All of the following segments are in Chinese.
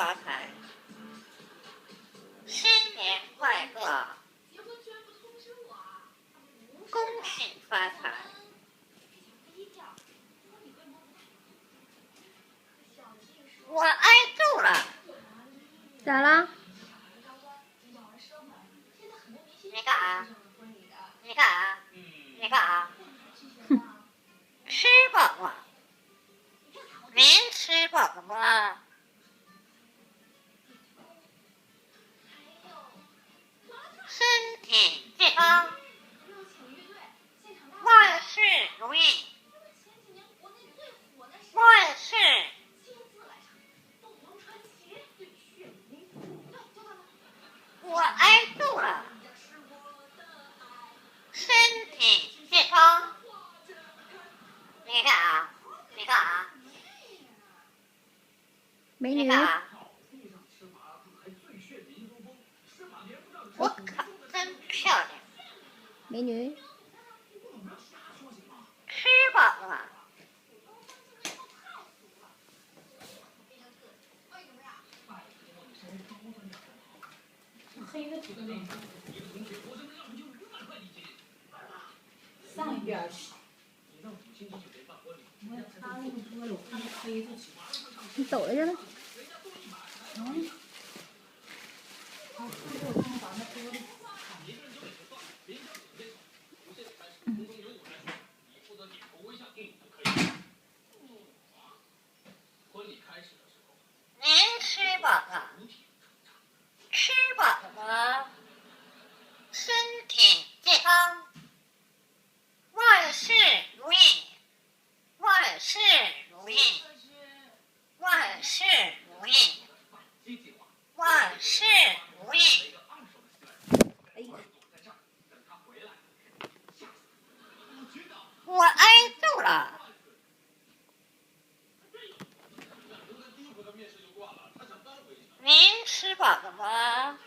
发财，新年快乐，恭喜发财。我挨揍了。咋了？你干啥？你干啥？你干啥？吃饱了？您吃饱了吗？身体健康，万事如意，万事。我挨揍了。身体健康。你干啥？你干啥？美女。你干啥？我靠，真漂亮。美女。吃饱了。黑的土的那个上一边去。他那个桌有看黑的。你走了去了。您吃饱了？吃饱了吗？身体健康，万事如意，万事如意，万事如意，万事如意。我挨揍了。您吃饱了吗？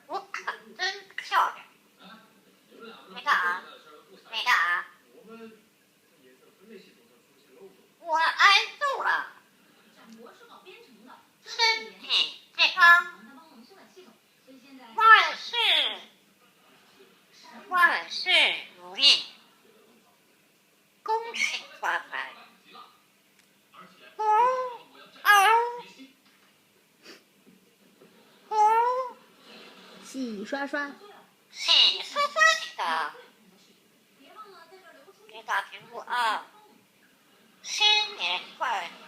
我靠，真漂亮。你干啥？你干啥？我挨揍了。身体健康，万事万事如意，恭喜发财。洗刷刷。洗刷刷的。给打苹果啊！新年快乐。